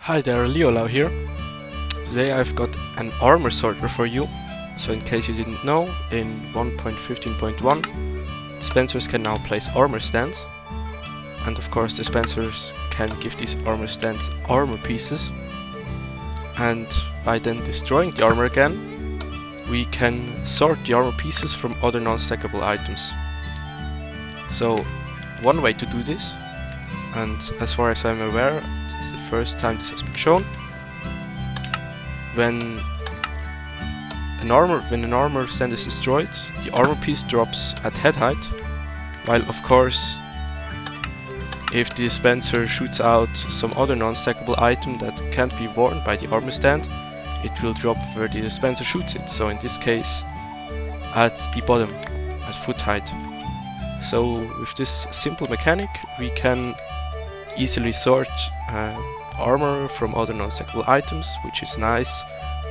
Hi there, Leolau here. Today I've got an armor sorter for you. So in case you didn't know, in 1.15.1 dispensers can now place armor stands. And of course dispensers can give these armor stands armor pieces. And by then destroying the armor again, we can sort the armor pieces from other non-stackable items. So one way to do this, and as far as I'm aware, it's the first time this has been shown. When an armor stand is destroyed, the armor piece drops at head height, while of course if the dispenser shoots out some other non-stackable item that can't be worn by the armor stand, it will drop where the dispenser shoots it, so in this case at the bottom, at foot height. So with this simple mechanic we can easily sort armor from other non-stackable items, which is nice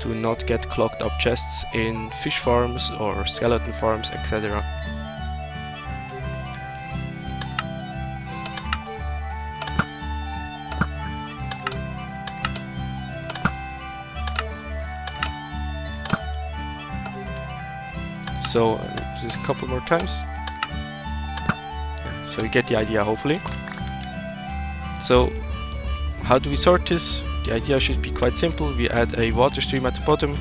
to not get clogged up chests in fish farms or skeleton farms, etc. So just a couple more times. So you get the idea, hopefully. So how do we sort this? The idea should be quite simple. We add a water stream at the bottom,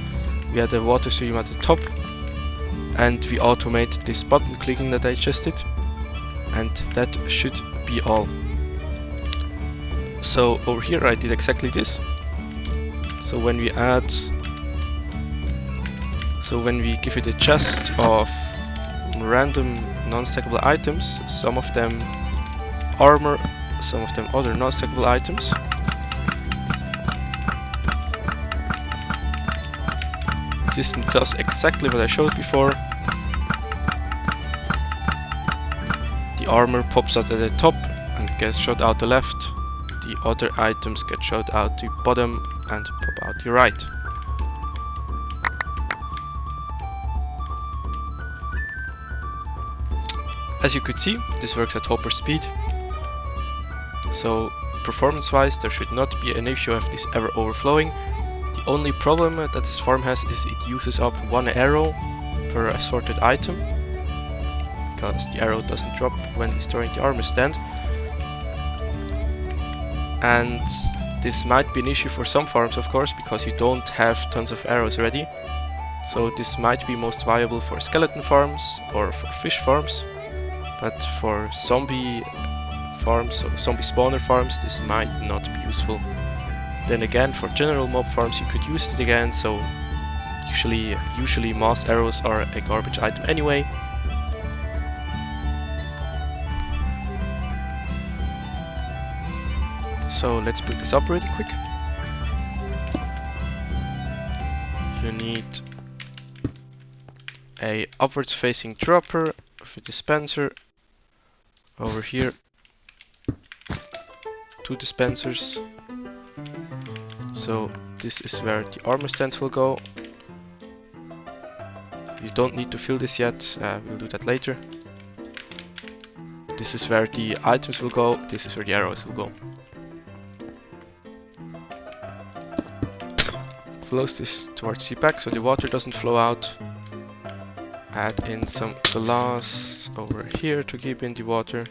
we add a water stream at the top, and we automate this button clicking that I just did, and that should be all. So over here I did exactly this. So when we give it a chest of random non-stackable items, some of them armor, some of them other non-stackable items, the system does exactly what I showed before. The armor pops out at the top and gets shot out the left, the other items get shot out the bottom and pop out the right. As you could see, this works at Hopperspeed. So performance wise there should not be an issue of this ever overflowing. The only problem that this farm has is it uses up one arrow per assorted item, because the arrow doesn't drop when destroying the armor stand. And this might be an issue for some farms, of course, because you don't have tons of arrows ready. So this might be most viable for skeleton farms or for fish farms. But for zombie farms, or zombie spawner farms, this might not be useful. Then again, for general mob farms you could use it again, so usually mass arrows are a garbage item anyway. So let's put this up really quick. You need a upwards facing dropper with a dispenser. Over here, 2 dispensers. So this is where the armor stands will go. You don't need to fill this yet, we'll do that later. This is where the items will go, this is where the arrows will go. Close this towards the back so the water doesn't flow out. Add in some glass over here to keep in the water.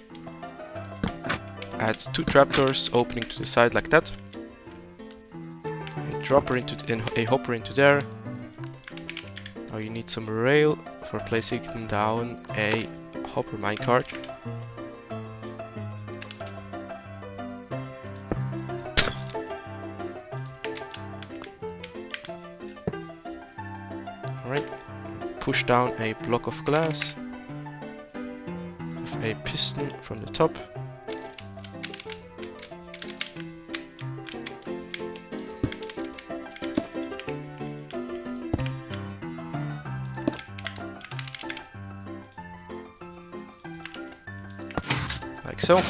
Add 2 trapdoors opening to the side like that. A hopper into there. Now you need some rail for placing down a hopper minecart. Alright. Push down a block of glass with a piston from the top. Like so.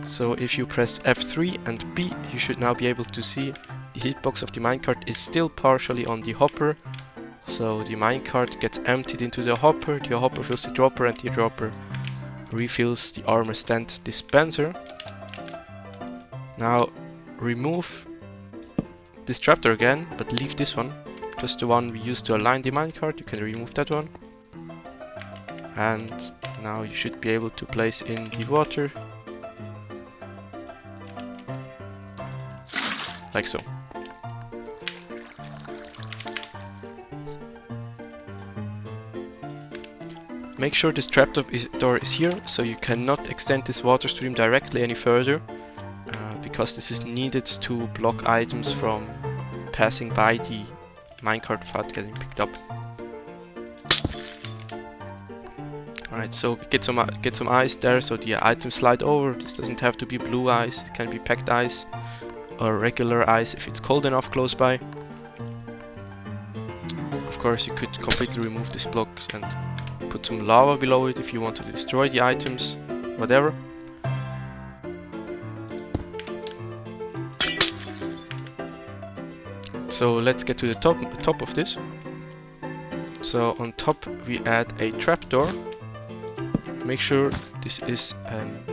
So if you press F3 and B, you should now be able to see the hitbox of the minecart is still partially on the hopper. So the minecart gets emptied into the hopper fills the dropper, and the dropper refills the armor stand dispenser. Now remove this trapdoor again, but leave this one. Just the one we used to align the minecart. You can remove that one. And now you should be able to place in the water. Like so. Make sure this trapdoor is here, so you cannot extend this water stream directly any further, because this is needed to block items from passing by the minecart without getting picked up. Alright, so get some ice there so the items slide over. This doesn't have to be blue ice, it can be packed ice or regular ice if it's cold enough close by. Of course, you could completely remove this block and put some lava below it if you want to destroy the items, whatever. So let's get to the top of this. So on top we add a trapdoor. Make sure this is an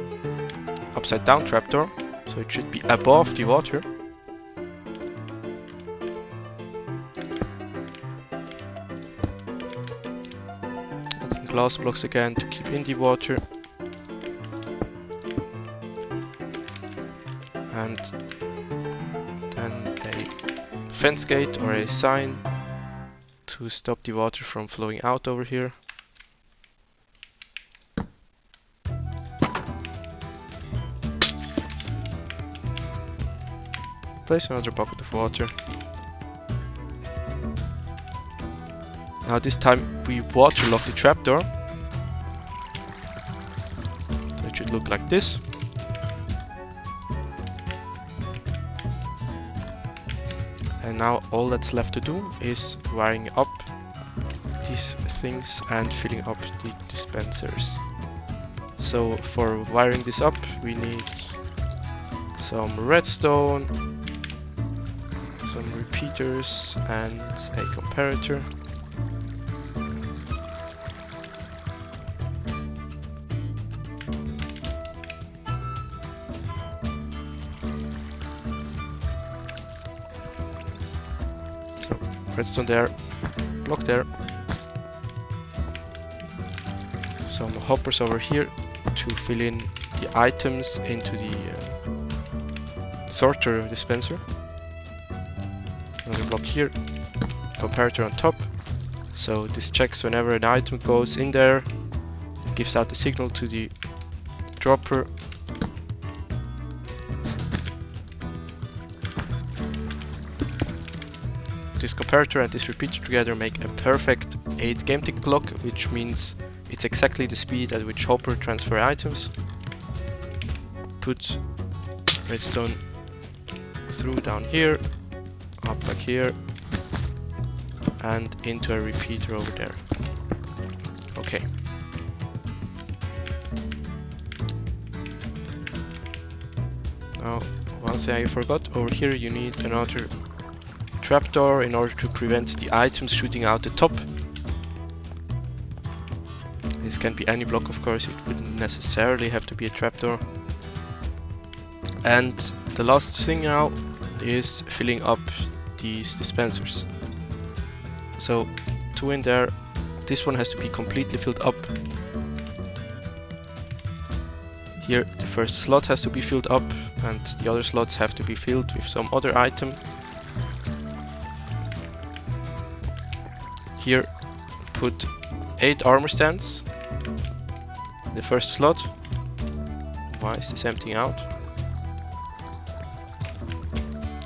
upside down trapdoor, so it should be above the water. Glass blocks again to keep in the water, and then a fence gate or a sign to stop the water from flowing out over here. Place another bucket of water. Now this time we waterlock the trapdoor. So it should look like this. And now all that's left to do is wiring up these things and filling up the dispensers. So for wiring this up we need some redstone, some repeaters and a comparator. Redstone there, block there, some hoppers over here to fill in the items into the sorter dispenser, another block here, comparator on top, so this checks whenever an item goes in there, it gives out the signal to the dropper. This comparator and this repeater together make a perfect 8 game tick clock, which means it's exactly the speed at which Hopper transfer items. Put redstone through down here, up back here, and into a repeater over there. Okay. Now, one thing I forgot, over here you need another trapdoor in order to prevent the items shooting out the top. This can be any block, of course, it wouldn't necessarily have to be a trapdoor. And the last thing now is filling up these dispensers. So 2 in there, this one has to be completely filled up. Here the first slot has to be filled up and the other slots have to be filled with some other item. Here put 8 armor stands in the first slot. Why is this emptying out?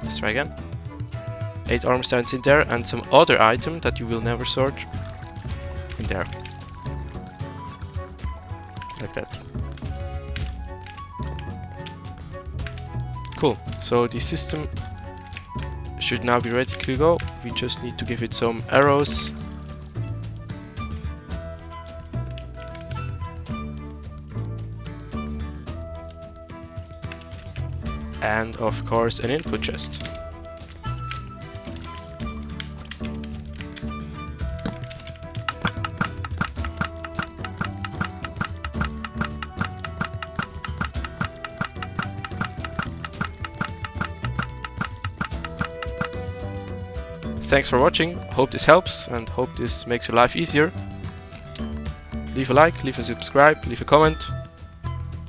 Let's try again. 8 armor stands in there and some other item that you will never sort in there. Like that. Cool, so the system should now be ready to go. We just need to give it some arrows. And of course an input chest. Thanks for watching, hope this helps and hope this makes your life easier. Leave a like, leave a subscribe, leave a comment.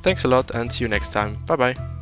Thanks a lot and see you next time. Bye bye.